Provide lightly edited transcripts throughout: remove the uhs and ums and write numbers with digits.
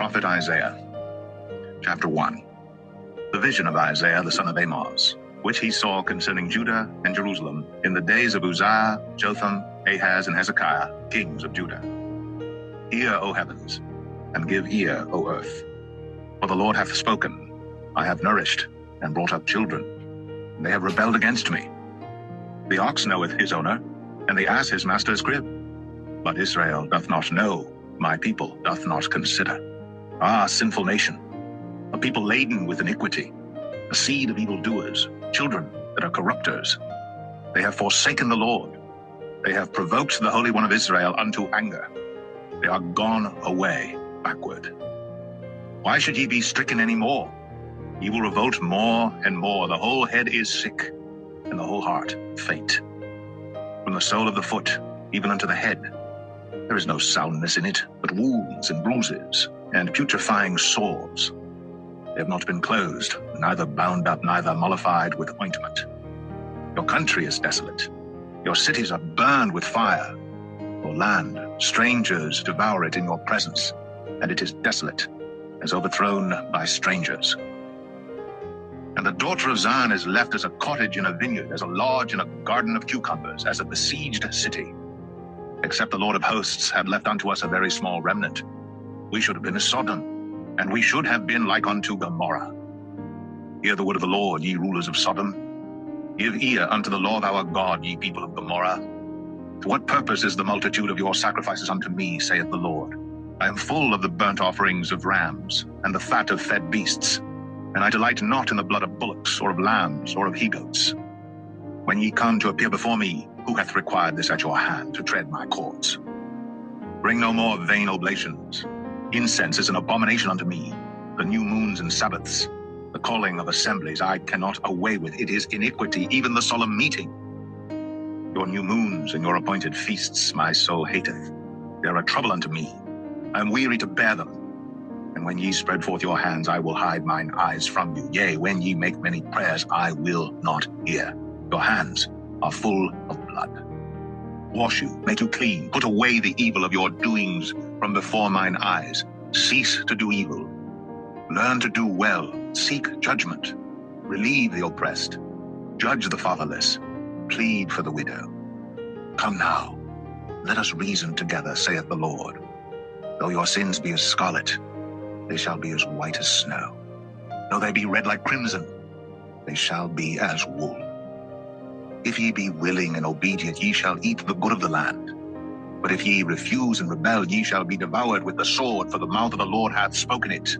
prophet Isaiah, chapter 1. The vision of Isaiah the son of Amoz, which he saw concerning Judah and Jerusalem in the days of Uzziah, Jotham, Ahaz, and Hezekiah, kings of Judah. Hear, O heavens, and give ear, O earth. For the Lord hath spoken, I have nourished and brought up children, and they have rebelled against me. The ox knoweth his owner, and the ass his master's crib. But Israel doth not know, my people doth not consider. Ah, sinful nation, a people laden with iniquity, a seed of evildoers, children that are corrupters. They have forsaken the Lord. They have provoked the Holy One of Israel unto anger. They are gone away backward. Why should ye be stricken any more? Ye will revolt more and more. The whole head is sick, and the whole heart faint. From the sole of the foot even unto the head, there is no soundness in it, but wounds and bruises, and putrefying sores. They have not been closed, neither bound up, neither mollified with ointment. Your country is desolate. Your cities are burned with fire. Your land, strangers devour it in your presence, and it is desolate, as overthrown by strangers. And the daughter of Zion is left as a cottage in a vineyard, as a lodge in a garden of cucumbers, as a besieged city. Except the Lord of hosts had left unto us a very small remnant, we should have been as Sodom, and we should have been like unto Gomorrah. Hear the word of the Lord, ye rulers of Sodom. Give ear unto the law of our God, ye people of Gomorrah. To what purpose is the multitude of your sacrifices unto me, saith the Lord? I am full of the burnt offerings of rams, and the fat of fed beasts, and I delight not in the blood of bullocks, or of lambs, or of he-goats. When ye come to appear before me, who hath required this at your hand, to tread my courts? Bring no more vain oblations. Incense is an abomination unto me. The new moons and Sabbaths, the calling of assemblies, I cannot away with. It is iniquity, even the solemn meeting. Your new moons and your appointed feasts my soul hateth. They are a trouble unto me. I am weary to bear them. And when ye spread forth your hands, I will hide mine eyes from you. Yea, when ye make many prayers, I will not hear. Your hands are full of blood. Wash you, make you clean. Put away the evil of your doings from before mine eyes. Cease to do evil. Learn to do well. Seek judgment. Relieve the oppressed. Judge the fatherless. Plead for the widow. Come now, let us reason together, saith the Lord. Though your sins be as scarlet, they shall be as white as snow. Though they be red like crimson, they shall be as wool. If ye be willing and obedient, ye shall eat the good of the land. But if ye refuse and rebel, ye shall be devoured with the sword, for the mouth of the Lord hath spoken it.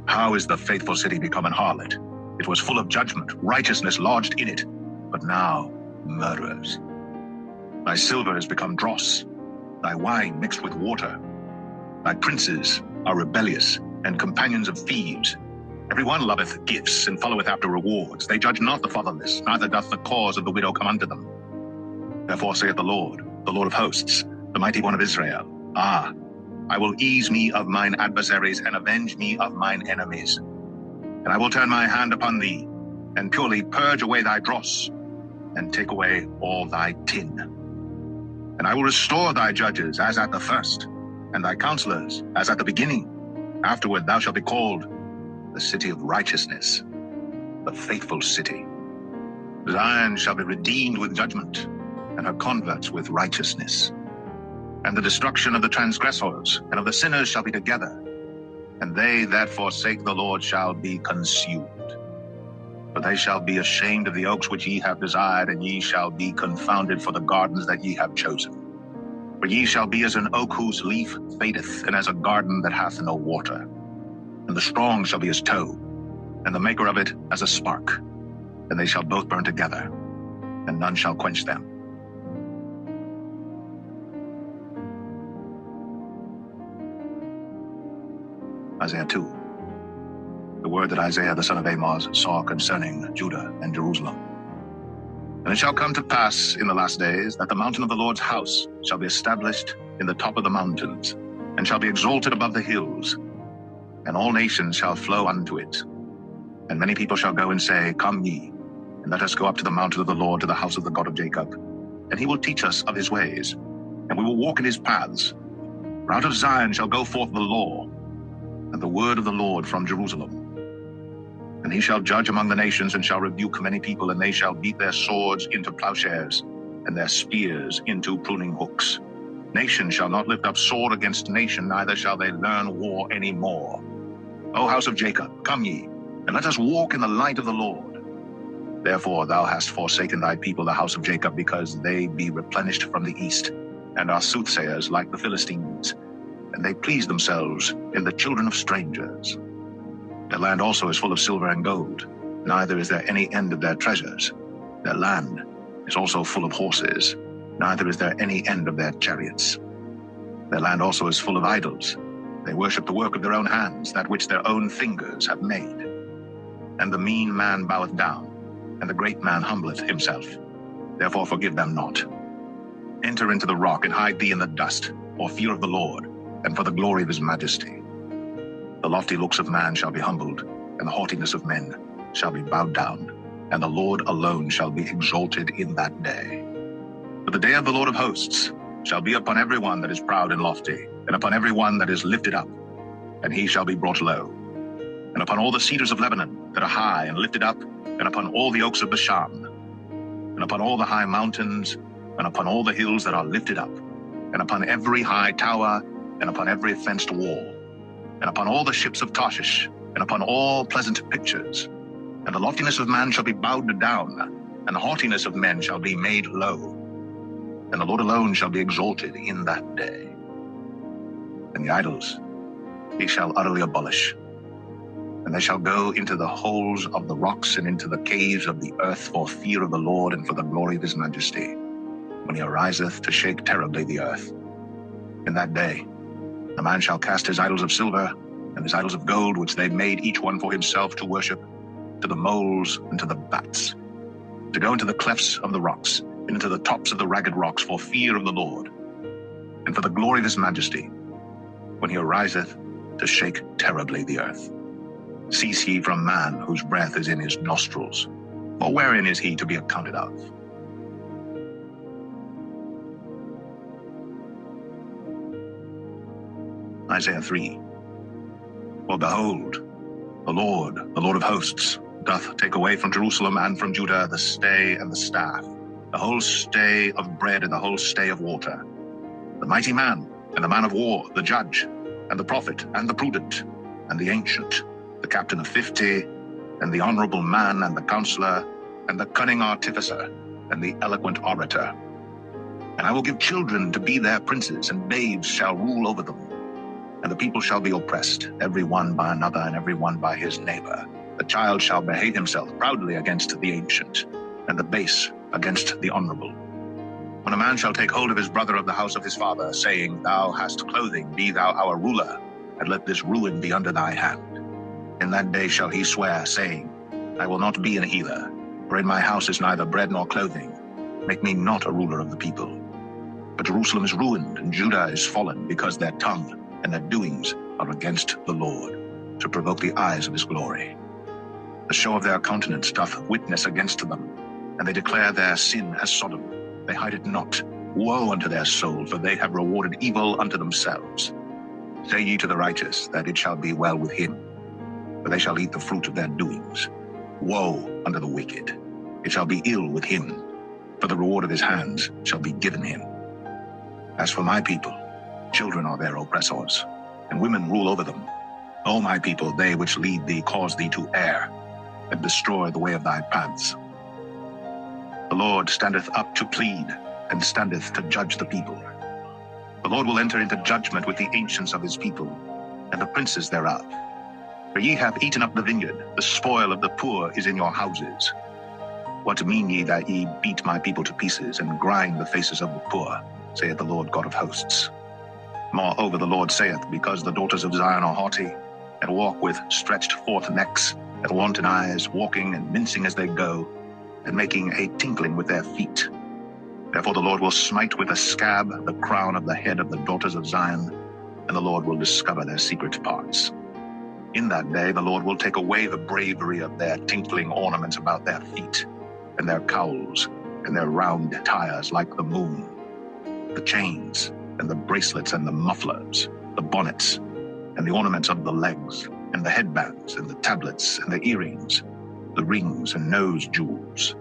How is the faithful city become an harlot? It was full of judgment, righteousness lodged in it, but now murderers. Thy silver is become dross, thy wine mixed with water. Thy princes are rebellious, and companions of thieves. Every one loveth gifts, and followeth after rewards. They judge not the fatherless, neither doth the cause of the widow come unto them. Therefore saith the Lord of hosts, the mighty one of Israel, Ah, I will ease me of mine adversaries, and avenge me of mine enemies. And I will turn my hand upon thee, and purely purge away thy dross, and take away all thy tin. And I will restore thy judges as at the first, and thy counselors as at the beginning. Afterward thou shalt be called the city of righteousness, the faithful city. Zion shall be redeemed with judgment, and her converts with righteousness. And the destruction of the transgressors and of the sinners shall be together, and they that forsake the Lord shall be consumed. For they shall be ashamed of the oaks which ye have desired, and ye shall be confounded for the gardens that ye have chosen. For ye shall be as an oak whose leaf fadeth, and as a garden that hath no water. And the strong shall be as tow, and the maker of it as a spark. And they shall both burn together, and none shall quench them. Isaiah 2. The word that Isaiah the son of Amoz saw concerning Judah and Jerusalem. And it shall come to pass in the last days that the mountain of the Lord's house shall be established in the top of the mountains, and shall be exalted above the hills, and all nations shall flow unto it. And many people shall go and say, Come ye, and let us go up to the mountain of the Lord, to the house of the God of Jacob. And he will teach us of his ways, and we will walk in his paths. For out of Zion shall go forth the law, and the word of the Lord from Jerusalem. And he shall judge among the nations, and shall rebuke many people, and they shall beat their swords into plowshares, and their spears into pruning hooks. Nation shall not lift up sword against nation, neither shall they learn war any more. O house of Jacob, come ye, and let us walk in the light of the Lord. Therefore thou hast forsaken thy people, the house of Jacob, because they be replenished from the east, and are soothsayers like the Philistines, and they please themselves in the children of strangers. Their land also is full of silver and gold, neither is there any end of their treasures. Their land is also full of horses, neither is there any end of their chariots. Their land also is full of idols. They worship the work of their own hands, that which their own fingers have made. And the mean man boweth down, and the great man humbleth himself. Therefore forgive them not. Enter into the rock, and hide thee in the dust, for fear of the Lord, and for the glory of his majesty. The lofty looks of man shall be humbled, and the haughtiness of men shall be bowed down, and the Lord alone shall be exalted in that day. But the day of the Lord of hosts shall be upon every one that is proud and lofty, and upon every one that is lifted up, and he shall be brought low. And upon all the cedars of Lebanon that are high and lifted up, and upon all the oaks of Bashan, and upon all the high mountains, and upon all the hills that are lifted up, and upon every high tower, and upon every fenced wall, and upon all the ships of Tarshish, and upon all pleasant pictures. And the loftiness of man shall be bowed down, and the haughtiness of men shall be made low. And the Lord alone shall be exalted in that day. And the idols he shall utterly abolish. And they shall go into the holes of the rocks, and into the caves of the earth, for fear of the Lord, and for the glory of his majesty, when he ariseth to shake terribly the earth. In that day the man shall cast his idols of silver, and his idols of gold, which they made each one for himself to worship, to the moles and to the bats, to go into the clefts of the rocks, and into the tops of the ragged rocks, for fear of the Lord, and for the glory of his majesty, when he ariseth to shake terribly the earth. Cease ye from man, whose breath is in his nostrils, for wherein is he to be accounted of? Isaiah 3. For behold, the Lord of hosts, doth take away from Jerusalem and from Judah the stay and the staff, the whole stay of bread and the whole stay of water, the mighty man and the man of war, the judge and the prophet and the prudent and the ancient, the captain of 50, and the honorable man and the counselor, and the cunning artificer, and the eloquent orator. And I will give children to be their princes, and babes shall rule over them. And the people shall be oppressed, every one by another, and every one by his neighbor. The child shall behave himself proudly against the ancient, and the base against the honorable. When a man shall take hold of his brother of the house of his father, saying, Thou hast clothing, be thou our ruler, and let this ruin be under thy hand. In that day shall he swear, saying, I will not be an healer, for in my house is neither bread nor clothing. Make me not a ruler of the people. But Jerusalem is ruined, and Judah is fallen, because their tongue and their doings are against the Lord, to provoke the eyes of his glory. The show of their countenance doth witness against them, and they declare their sin as Sodom. They hide it not. Woe unto their soul, for they have rewarded evil unto themselves. Say ye to the righteous, that it shall be well with him, for they shall eat the fruit of their doings. Woe unto the wicked, it shall be ill with him, for the reward of his hands shall be given him. As for my people, children are their oppressors, and women rule over them. O my people, they which lead thee cause thee to err, and destroy the way of thy paths. The Lord standeth up to plead, and standeth to judge the people. The Lord will enter into judgment with the ancients of his people, and the princes thereof. For ye have eaten up the vineyard, the spoil of the poor is in your houses. What mean ye that ye beat my people to pieces, and grind the faces of the poor, saith the Lord God of hosts? Moreover the Lord saith, because the daughters of Zion are haughty, and walk with stretched forth necks, and wanton eyes, walking and mincing as they go, and making a tinkling with their feet. Therefore the Lord will smite with a scab the crown of the head of the daughters of Zion, and the Lord will discover their secret parts. In that day the Lord will take away the bravery of their tinkling ornaments about their feet, and their cowls, and their round tires like the moon, the chains, and the bracelets, and the mufflers, the bonnets, and the ornaments of the legs, and the headbands, and the tablets, and the earrings, the rings and nose jewels,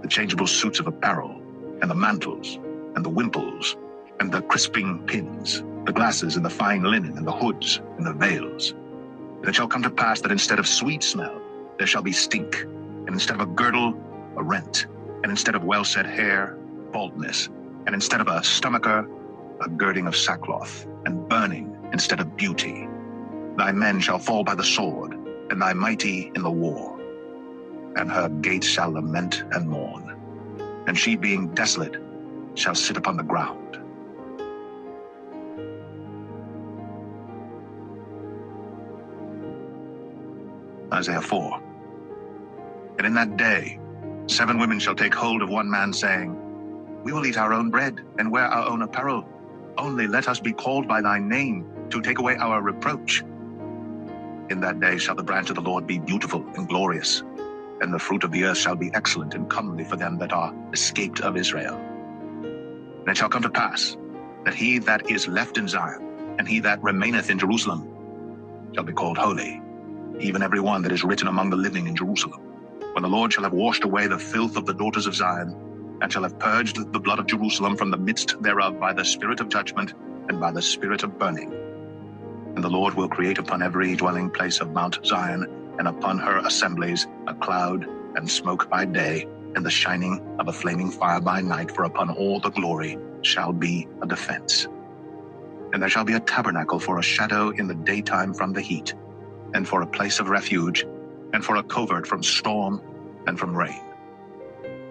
the changeable suits of apparel, and the mantles, and the wimples, and the crisping pins, the glasses, and the fine linen, and the hoods, and the veils. And it shall come to pass that instead of sweet smell, there shall be stink, and instead of a girdle, a rent, and instead of well-set hair, baldness, and instead of a stomacher, a girding of sackcloth, and burning instead of beauty. Thy men shall fall by the sword, and thy mighty in the war. And her gates shall lament and mourn, and she being desolate shall sit upon the ground. Isaiah 4. And in that day 7 women shall take hold of one man, saying, We will eat our own bread, and wear our own apparel. Only let us be called by thy name, to take away our reproach. In that day shall the branch of the Lord be beautiful and glorious, and the fruit of the earth shall be excellent and comely for them that are escaped of Israel. And it shall come to pass that he that is left in Zion, and he that remaineth in Jerusalem, shall be called holy, even every one that is written among the living in Jerusalem. When the Lord shall have washed away the filth of the daughters of Zion, and shall have purged the blood of Jerusalem from the midst thereof by the spirit of judgment and by the spirit of burning. And the Lord will create upon every dwelling place of Mount Zion, and upon her assemblies, a cloud and smoke by day, and the shining of a flaming fire by night, for upon all the glory shall be a defense. And there shall be a tabernacle for a shadow in the daytime from the heat, and for a place of refuge, and for a covert from storm and from rain.